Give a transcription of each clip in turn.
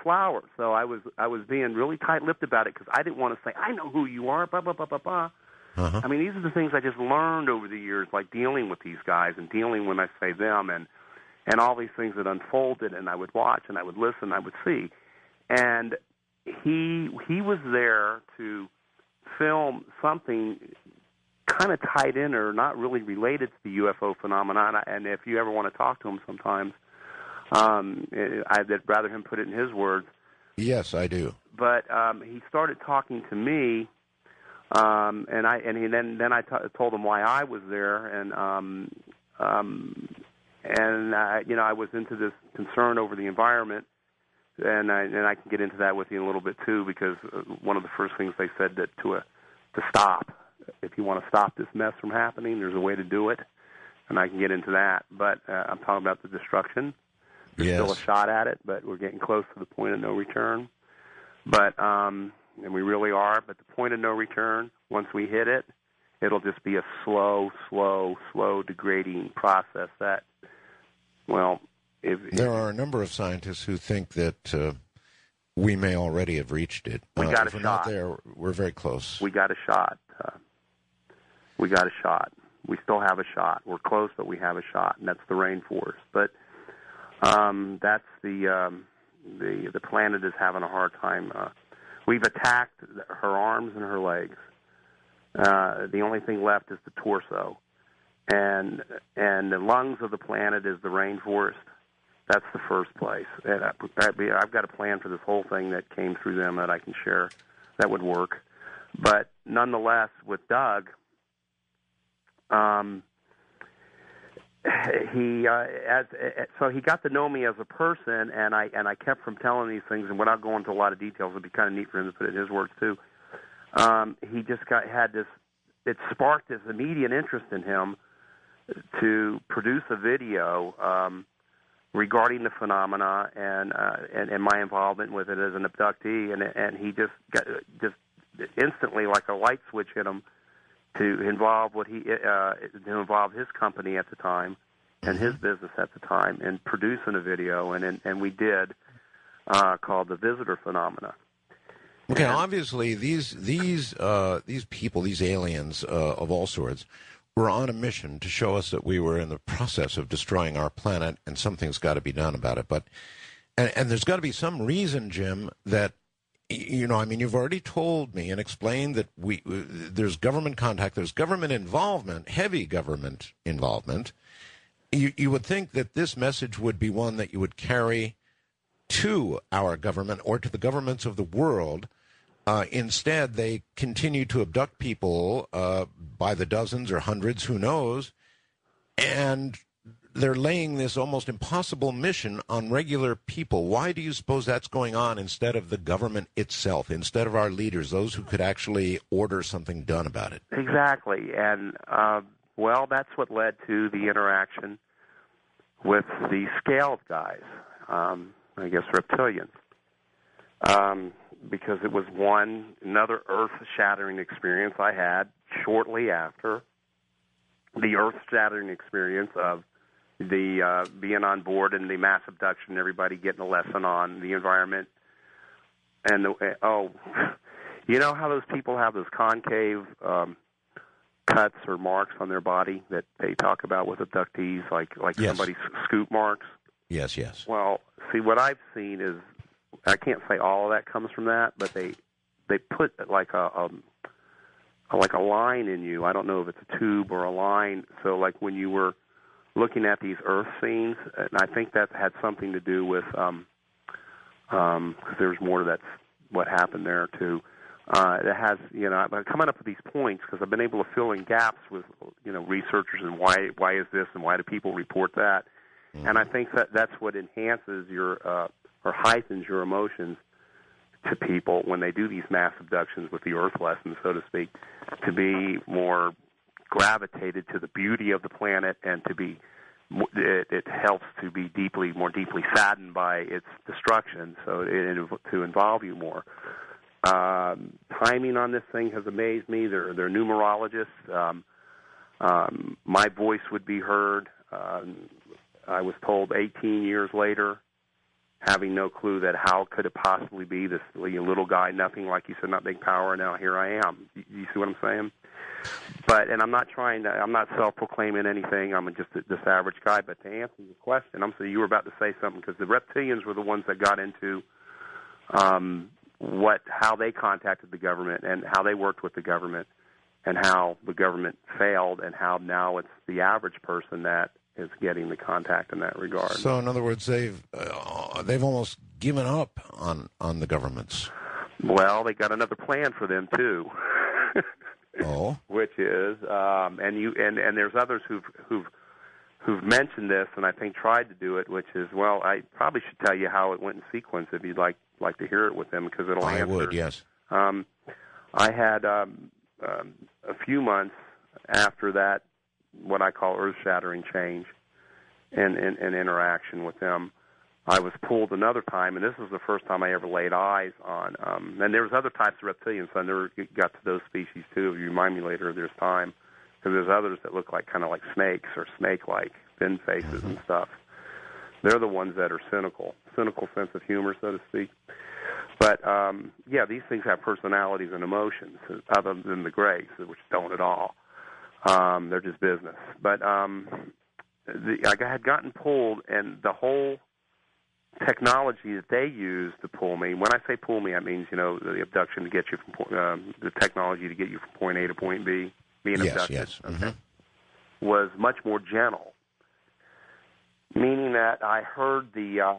flowers. So I was being really tight-lipped about it because I didn't want to say, I know who you are, blah, blah, blah, blah, blah. Uh-huh. I mean, these are the things I just learned over the years, like dealing with these guys and dealing when I say them and all these things that unfolded, and I would watch and I would listen, I would see. And he was there to film something kind of tied in or not really related to the UFO phenomenon. And if you ever want to talk to him sometimes, I'd rather him put it in his words. Yes, I do. But he started talking to me, and then I told him why I was there, and I was into this concern over the environment, and I can get into that with you in a little bit too, because one of the first things they said that to stop, if you want to stop this mess from happening, there's a way to do it, and I can get into that. But I'm talking about the destruction. There's still a shot at it, but we're getting close to the point of no return. But and we really are. But the point of no return, once we hit it, it'll just be a slow degrading process. That, well, there are a number of scientists who think that we may already have reached it. We got a shot. If we're not there, we're very close. We got a shot. We got a shot. We still have a shot. We're close, but we have a shot, and that's the rainforest. But that's the planet is having a hard time. We've attacked her arms and her legs. The only thing left is the torso, and the lungs of the planet is the rainforest. That's the first place. And I've got a plan for this whole thing that came through them that I can share. That would work. But nonetheless, with Doug, so he got to know me as a person, and I kept from telling these things. And without going into a lot of details, it'd be kind of neat for him to put it in his words too. He just had this. It sparked this immediate interest in him to produce a video regarding the phenomena and my involvement with it as an abductee, and he just instantly, like a light switch, hit him to involve his company at the time and his business at the time in producing a video, and we did called the Visitor Phenomena. Okay, obviously these people, these aliens of all sorts, were on a mission to show us that we were in the process of destroying our planet, and something's got to be done about it. But and there's got to be some reason, Jim, that, you know, I mean, you've already told me and explained that there's government contact, there's government involvement, heavy government involvement. You would think that this message would be one that you would carry to our government or to the governments of the world. Instead, they continue to abduct people by the dozens or hundreds, who knows, and they're laying this almost impossible mission on regular people. Why do you suppose that's going on instead of the government itself, instead of our leaders, those who could actually order something done about it? Exactly, and, well, that's what led to the interaction with the scaled guys, I guess reptilians. Because it was another earth-shattering experience I had shortly after the earth-shattering experience of the being on board and the mass abduction, everybody getting a lesson on the environment. And, you know how those people have those concave cuts or marks on their body that they talk about with abductees, like yes. Somebody's scoop marks? Yes, yes. Well, see, what I've seen is, I can't say all of that comes from that, but they put like a line in you. I don't know if it's a tube or a line. So like when you were looking at these Earth scenes, and I think that had something to do with because there's more to that what happened there too. It has, you know, I'm coming up with these points because I've been able to fill in gaps with, you know, researchers and why is this and why do people report that, and I think that's what enhances your or heightens your emotions to people when they do these mass abductions with the Earth lessons, so to speak, to be more gravitated to the beauty of the planet and to be, it helps to be more deeply saddened by its destruction, so to involve you more. Timing on this thing has amazed me. They're numerologists. My voice would be heard. I was told 18 years later having no clue that how could it possibly be this little guy, nothing, like you said, not big power, now here I am. You see what I'm saying? And I'm not I'm not self-proclaiming anything. I'm just this average guy. But to answer your question, I'm saying you were about to say something, because the reptilians were the ones that got into how they contacted the government and how they worked with the government and how the government failed and how now it's the average person that is getting the contact in that regard. So, in other words, they've almost given up on the governments. Well, they got another plan for them too. Oh, which is, and there's others who've mentioned this, and I think tried to do it, which is, well, I probably should tell you how it went in sequence if you'd like to hear it with them, because it'll answer. I would, yes. I had a few months after that, what I call earth-shattering change and interaction with them. I was pulled another time, and this was the first time I ever laid eyes on. And there was other types of reptilians, so I never got to those species too. If you remind me later, there's time, because there's others that look like kind of like snakes or snake-like fin faces and stuff. They're the ones that are cynical sense of humor, so to speak. But yeah, these things have personalities and emotions, other than the grays, which don't at all. They're just business. But I had gotten pulled, and the whole technology that they use to pull me. When I say pull me, that means, the abduction to get you from the technology to get you from point A to point B, being abducted. Yes. Mm-hmm. Was much more gentle, meaning that I heard the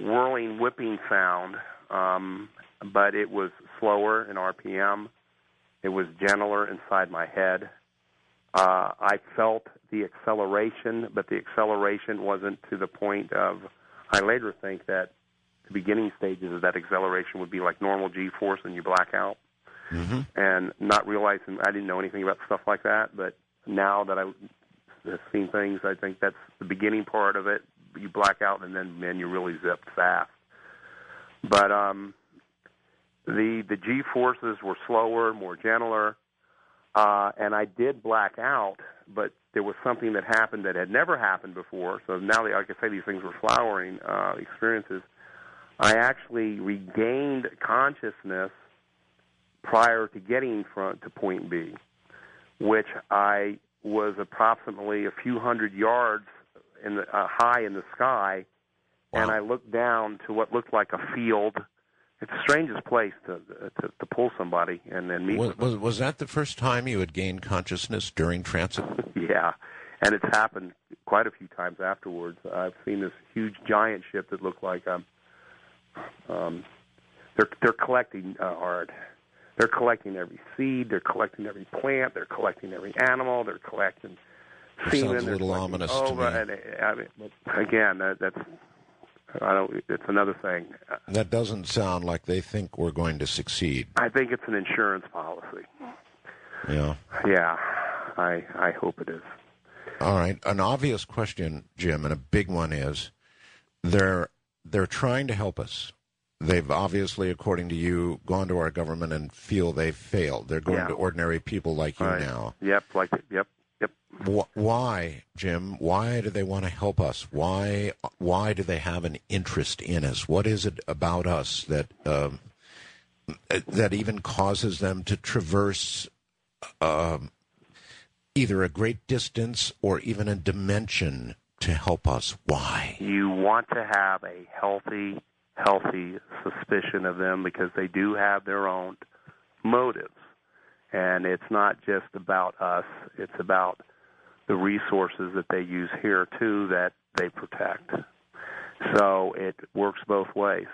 whirling, whipping sound, but it was slower in RPM. It was gentler inside my head. I felt the acceleration, but the acceleration wasn't to the point of, I later think that the beginning stages of that acceleration would be like normal G-force and you black out. Mm-hmm. And not realizing, I didn't know anything about stuff like that, but now that I've seen things, I think that's the beginning part of it. You black out, and then you really zip fast. But the G-forces were slower, more gentler. And I did black out, but there was something that happened that had never happened before. So now, like I say, these things were flowering experiences. I actually regained consciousness prior to getting to point B, which I was approximately a few hundred yards high in the sky, wow. And I looked down to what looked like a field. It's the strangest place to pull somebody and then meet. Was that the first time you had gained consciousness during transit? Yeah, and it's happened quite a few times afterwards. I've seen this huge giant ship that looked like they're collecting art. They're collecting every seed. They're collecting every plant. They're collecting every animal. They're collecting semen. Sounds a little ominous to me. And, again, that's. It's another thing. That doesn't sound like they think we're going to succeed. I think it's an insurance policy. Yeah. Yeah, I hope it is. All right. An obvious question, Jim, and a big one is, they're trying to help us. They've obviously, according to you, gone to our government and feel they've failed. They're going to ordinary people like you now. Yep. Yep. Why, Jim? Why do they want to help us? Why do they have an interest in us? What is it about us that even causes them to traverse either a great distance or even a dimension to help us? Why? You want to have a healthy suspicion of them, because they do have their own motives, and it's not just about us. It's about the resources that they use here, too, that they protect. So it works both ways.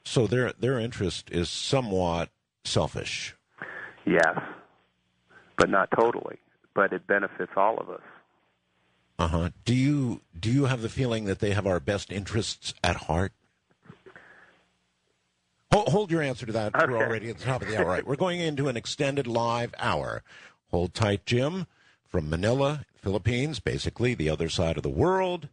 So their interest is somewhat selfish. Yes, but not totally. But it benefits all of us. Uh-huh. Do you have the feeling that they have our best interests at heart? Hold your answer to that. Okay. We're already at the top of the hour. Right. We're going into an extended live hour. Hold tight, Jim. From Manila, Philippines, basically the other side of the world,